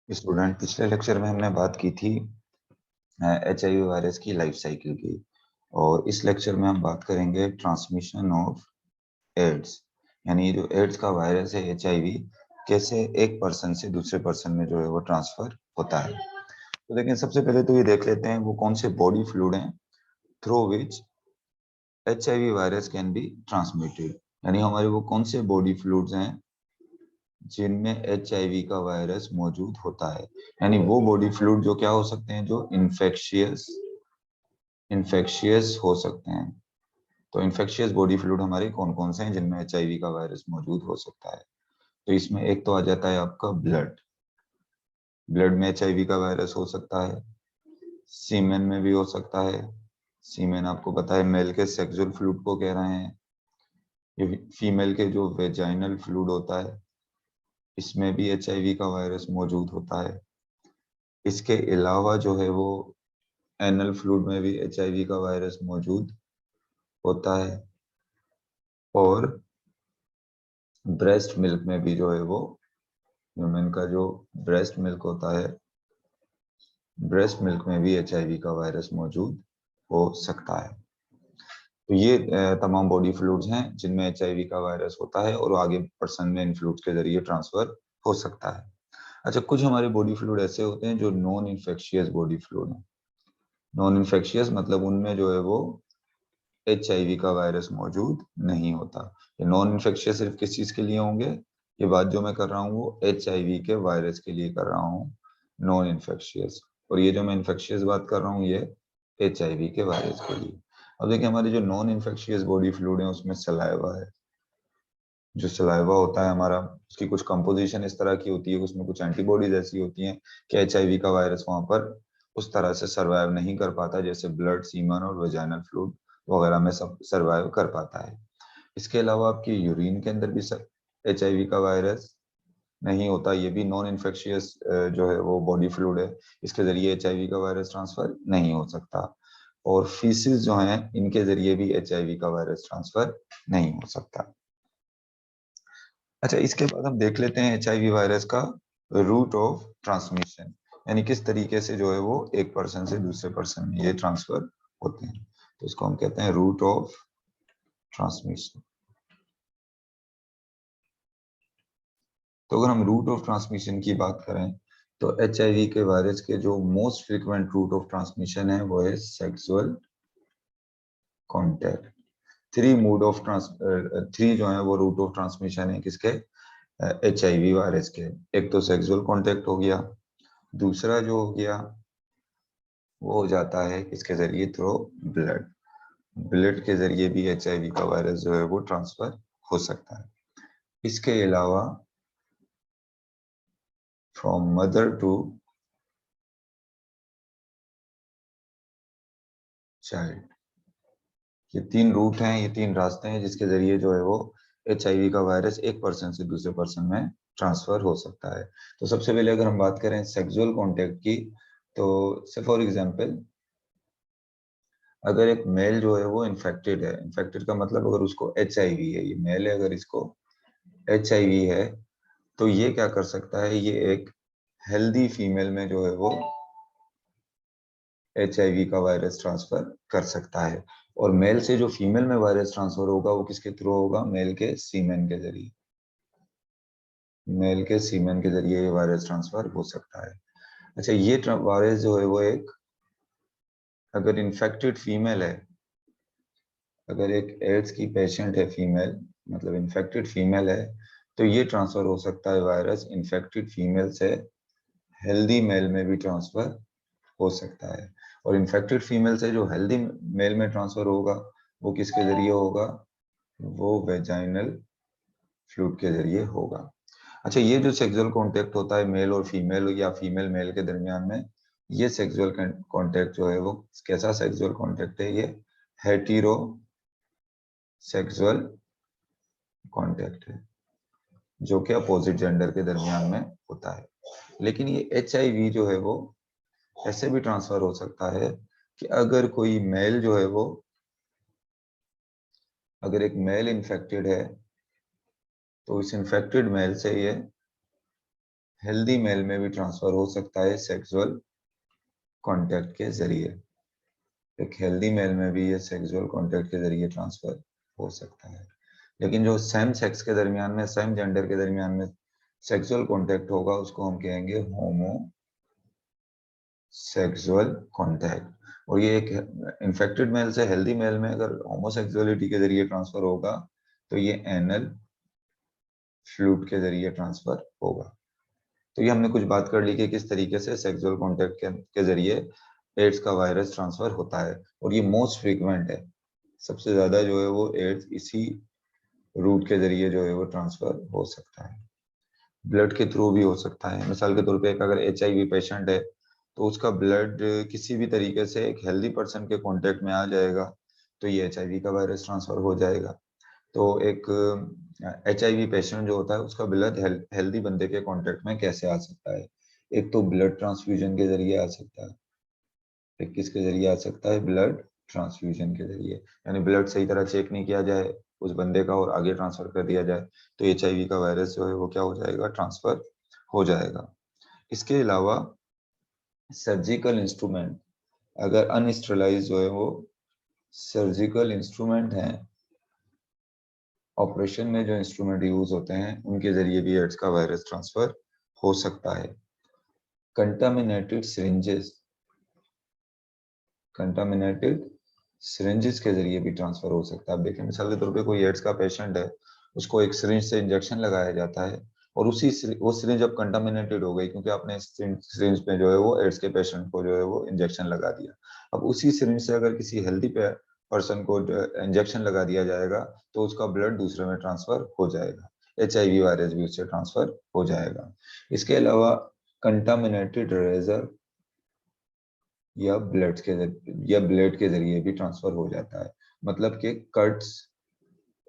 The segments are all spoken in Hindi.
स्टूडेंट, पिछले लेक्चर में हमने बात की थी HIV वायरस की लाइफ साइकिल की। और इस लेक्चर में हम बात करेंगे ट्रांसमिशन ऑफ एड्स, यानी जो एड्स का वायरस है HIV कैसे एक पर्सन से दूसरे पर्सन में जो है वो ट्रांसफर होता है। तो लेकिन सबसे पहले तो ये देख लेते हैं वो कौन से बॉडी फ्लूइड हैं through which HIV virus can be transmitted, यानी हमारे वो कौन से बॉडी फ्लूइड्स हैं जिनमें HIV का वायरस मौजूद होता है। यानी वो बॉडी फ्लूइड जो क्या हो सकते हैं, जो इन्फेक्शियस हो सकते हैं। तो इन्फेक्शियस बॉडी फ्लूइड हमारे कौन कौन से हैं जिनमें HIV का वायरस मौजूद हो सकता है। तो इसमें एक तो आ जाता है आपका ब्लड। ब्लड में HIV का वायरस हो सकता है, सीमेन में भी हो सकता है। सीमेन आपको पता है मेल के सेक्सुअल फ्लूइड को कह रहे हैं। ये फीमेल के जो वेजाइनल फ्लूइड होता है इसमें भी HIV का वायरस मौजूद होता है। इसके अलावा जो है वो एनल फ्लूइड में भी HIV का वायरस मौजूद होता है। और ब्रेस्ट मिल्क में भी जो है वो ह्यूमन का जो ब्रेस्ट मिल्क होता है, ब्रेस्ट मिल्क में भी HIV का वायरस मौजूद हो सकता है। तो ये तमाम बॉडी फ्लूइड्स हैं जिनमें HIV का वायरस होता है और आगे पर्सन में इन फ्लूइड्स के जरिए ट्रांसफर हो सकता है। अच्छा, कुछ हमारे बॉडी फ्लूइड ऐसे होते हैं जो नॉन इन्फेक्शियस बॉडी फ्लूइड हैं। नॉन इन्फेक्शियस मतलब उनमें जो है वो HIV का वायरस मौजूद नहीं होता। ये नॉन इन्फेक्शियस सिर्फ किस चीज के लिए होंगे, ये बात जो मैं कर रहा हूँ वो HIV के वायरस के लिए कर रहा हूँ, नॉन इन्फेक्शियस। और ये जो मैं इन्फेक्शियस बात कर रहा हूँ ये HIV के वायरस के लिए। अब देखिए हमारे जो नॉन इन्फेक्शियस बॉडी फ्लूइड है उसमें सलाइवा है। जो सलाइवा होता है हमारा, उसकी कुछ कंपोजिशन इस तरह की होती है, उसमें कुछ एंटीबॉडीज ऐसी होती हैं कि HIV का वायरस वहां पर उस तरह से सर्वाइव नहीं कर पाता जैसे ब्लड, सीमन और वेजाइनल फ्लूइड वगैरह में सब सर्वाइव कर पाता है। इसके अलावा आपकी यूरिन के अंदर भी HIV का वायरस नहीं होता, ये भी नॉन इन्फेक्शियस जो है वो बॉडी फ्लूइड है, इसके जरिए HIV का वायरस ट्रांसफर नहीं हो सकता। और फीसिस जो हैं इनके जरिए भी HIV का वायरस ट्रांसफर नहीं हो सकता। अच्छा, इसके बाद हम देख लेते हैं HIV वायरस का रूट ऑफ ट्रांसमिशन, यानी किस तरीके से जो है वो एक पर्सन से दूसरे पर्सन में ये ट्रांसफर होते हैं। तो इसको हम कहते हैं रूट ऑफ ट्रांसमिशन। तो अगर हम रूट ऑफ ट्रांसमिशन की बात करें तो HIV के वायरस के जो most frequent route of transmission है वो है सेक्सुअल कॉन्टैक्ट। थ्री जो है वो रूट ऑफ ट्रांसमिशन है किसके, HIV वायरस के। एक तो सेक्सुअल कॉन्टैक्ट हो गया, दूसरा जो हो गया वो हो जाता है किसके जरिए, थ्रू ब्लड। ब्लड के जरिए भी HIV का वायरस जो है वो ट्रांसफर हो सकता है। इसके अलावा फ्रॉम मदर टू चाइल्ड, ये तीन रूट हैं, ये तीन रास्ते हैं जिसके जरिए जो है वो HIV का वायरस एक पर्सन से दूसरे पर्सन में ट्रांसफर हो सकता है। तो सबसे पहले अगर हम बात करें सेक्सुअल कॉन्टैक्ट की, तो से फॉर एग्जांपल अगर एक मेल जो है वो इन्फेक्टेड है, इन्फेक्टेड का मतलब अगर उसको HIV है, ये मेल है, अगर इसको HIV है तो ये क्या कर सकता है, ये एक हेल्दी फीमेल में जो है वो HIV का वायरस ट्रांसफर कर सकता है। और मेल से जो फीमेल में वायरस ट्रांसफर होगा वो किसके थ्रू होगा, मेल के सीमेन के जरिए। मेल के सीमेन के जरिए ये वायरस ट्रांसफर हो सकता है। अच्छा, ये वायरस जो है वो एक, अगर इन्फेक्टेड फीमेल है, अगर एक एड्स की पेशेंट है फीमेल, मतलब इन्फेक्टेड फीमेल है, तो ये ट्रांसफर हो सकता है वायरस इन्फेक्टेड फीमेल से हेल्दी मेल में भी ट्रांसफर हो सकता है। और इन्फेक्टेड फीमेल से जो हेल्दी मेल में ट्रांसफर होगा वो किसके जरिए होगा, वो वेजाइनल फ्लूइड के जरिए होगा। अच्छा, ये जो सेक्सुअल कांटेक्ट होता है मेल और फीमेल या फीमेल मेल के दरमियान में, ये सेक्सुअल कांटेक्ट जो है वो कैसा सेक्सुअल कांटेक्ट है, ये हेटेरो सेक्सुअल कांटेक्ट है जो कि अपोजिट जेंडर के दरमियान में होता है। लेकिन ये HIV जो है वो ऐसे भी ट्रांसफर हो सकता है कि अगर कोई मेल जो है वो, अगर एक मेल इन्फेक्टेड है तो इस इन्फेक्टेड मेल से ये हेल्दी मेल में भी ट्रांसफर हो सकता है सेक्सुअल कांटेक्ट के जरिए। एक हेल्दी मेल में भी ये सेक्सुअल कांटेक्ट के जरिए ट्रांसफर हो सकता है। लेकिन जो सेम सेक्स के दरमियान में, सेम जेंडर के दरमियान में सेक्सुअल कांटेक्ट होगा उसको हम कहेंगे होमो सेक्सुअल कांटेक्ट। और ये एक इन्फेक्टेड मेल से हेल्दी मेल में अगर होमोसेक्सुअलिटी के जरिए ट्रांसफर होगा तो ये एनल फ्लूइड के जरिए ट्रांसफर होगा। तो ये हमने कुछ बात कर ली कि किस तरीके से सेक्सुअल कांटेक्ट के जरिए एड्स का वायरस ट्रांसफर होता है। और ये मोस्ट फ्रीक्वेंट है, सबसे ज्यादा जो है वो एड्स इसी रूट के जरिए जो है वो ट्रांसफर हो सकता है। ब्लड के थ्रू भी हो सकता है। मिसाल के तौर पे अगर HIV पेशेंट है तो उसका ब्लड किसी भी तरीके से एक हेल्दी पर्सन के कांटेक्ट में आ जाएगा तो ये HIV का वायरस ट्रांसफर हो जाएगा। तो एक HIV पेशेंट जो होता है उसका ब्लड हेल्दी बंदे के कांटेक्ट में कैसे आ सकता है? एक तो ब्लड ट्रांसफ्यूजन के जरिए आ सकता है। एक किसके जरिए आ सकता है? ब्लड ट्रांसफ्यूजन के जरिए। यानी ब्लड सही तरह चेक नहीं किया जाए उस बंदे का और आगे ट्रांसफर कर दिया जाए तो HIV का वायरस जो है वो क्या हो जाएगा? ट्रांसफर हो जाएगा। इसके अलावा सर्जिकल इंस्ट्रूमेंट, अगर अनस्टेरलाइज जो है वो सर्जिकल इंस्ट्रूमेंट हैं, ऑपरेशन में जो इंस्ट्रूमेंट यूज होते हैं उनके जरिए भी एड्स का वायरस ट्रांसफर हो सकता है। कंटामिनेटेड सिरिंजेस, कंटामिनेटेड सिरिंजेस के जरिए भी ट्रांसफर हो सकता है। आप देखें मिसाल के तौर पे कोई एड्स का पेशेंट है, उसको एक सिरिंज से इंजेक्शन लगाया जाता है और वो सिरिंज अब कंटामिनेटेड हो गई क्योंकि आपने सिरिंज में जो है वो एड्स के पेशेंट को जो है वो इंजेक्शन लगा दिया। अब उसी सिरिंज से अगर किसी हेल्दी पर्सन को इंजेक्शन लगा दिया जाएगा तो उसका ब्लड दूसरे में ट्रांसफर हो जाएगा, HIV वायरस भी उससे ट्रांसफर हो जाएगा। इसके अलावा कंटामिनेटेड रेजर या ब्लड के जरिए भी ट्रांसफर हो जाता है। मतलब कि कट्स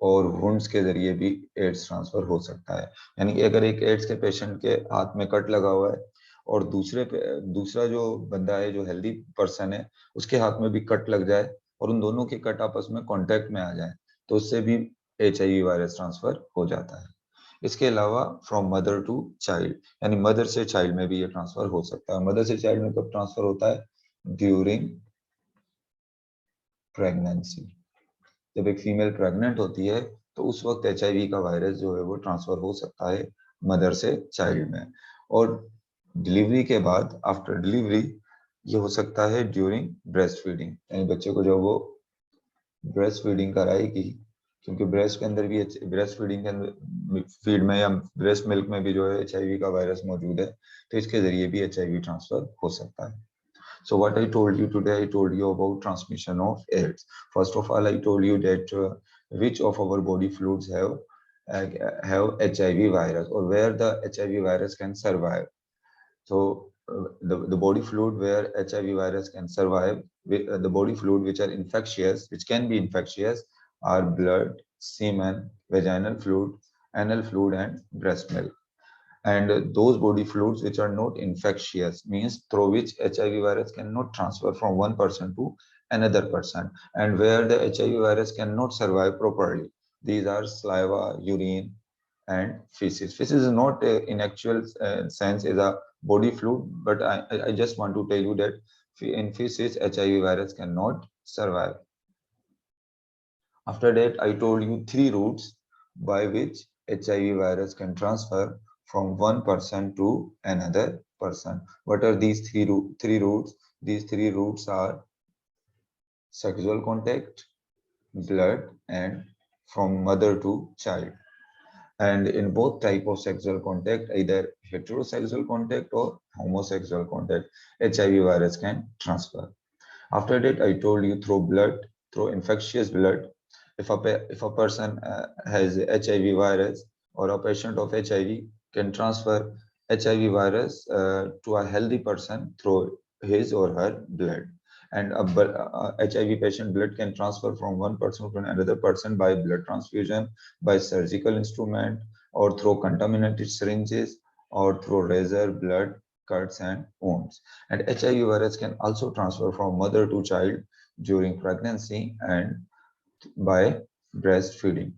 और वुंड्स के जरिए भी एड्स ट्रांसफर हो सकता है। यानी कि अगर एक एड्स के पेशेंट के हाथ में कट लगा हुआ है और दूसरा जो बंदा है जो हेल्दी पर्सन है उसके हाथ में भी कट लग जाए और उन दोनों के कट आपस में कांटेक्ट में आ जाए तो उससे भी HIV वायरस ट्रांसफर हो जाता है। इसके अलावा फ्रॉम मदर टू चाइल्ड, यानी मदर से चाइल्ड में भी ये ट्रांसफर हो सकता है। मदर से चाइल्ड में कब ट्रांसफर होता है? During pregnancy. जब एक फीमेल प्रेग्नेंट होती है तो उस वक्त HIV का वायरस जो है वो ट्रांसफर हो सकता है मदर से चाइल्ड में। और डिलीवरी के बाद, आफ्टर डिलीवरी, ये हो सकता है ड्यूरिंग ब्रेस्ट फीडिंग, यानी बच्चे को जब वो ब्रेस्ट फीडिंग कराएगी, क्योंकि ब्रेस्ट फीडिंग के अंदर फीड में या ब्रेस्ट मिल्क में भी जो है HIV का वायरस मौजूद है तो इसके जरिए भी HIV ट्रांसफर हो सकता है। So what I told you today, I told you about transmission of AIDS. First of all, I told you that which of our body fluids have HIV virus or where the HIV virus can survive. So the body fluid where HIV virus can survive, the body fluid which are infectious, which can be infectious, are blood, semen, vaginal fluid, anal fluid, and breast milk. And those body fluids which are not infectious means through which HIV virus cannot transfer from one person to another person, and where the HIV virus cannot survive properly. These are saliva, urine, and feces. Feces is not in actual sense is a body fluid, but I just want to tell you that in feces HIV virus cannot survive. After that, I told you three routes by which HIV virus can transfer from one person to another person. What are these three routes? These three routes are sexual contact, blood, and from mother to child. And in both type of sexual contact, either heterosexual contact or homosexual contact, HIV virus can transfer. After that, I told you through blood, through infectious blood. If a person has HIV virus or a patient of HIV can transfer HIV virus to a healthy person through his or her blood. And a HIV patient blood can transfer from one person to another person by blood transfusion, by surgical instrument, or through contaminated syringes, or through razor, blood, cuts, and wounds. And HIV virus can also transfer from mother to child during pregnancy and by breastfeeding.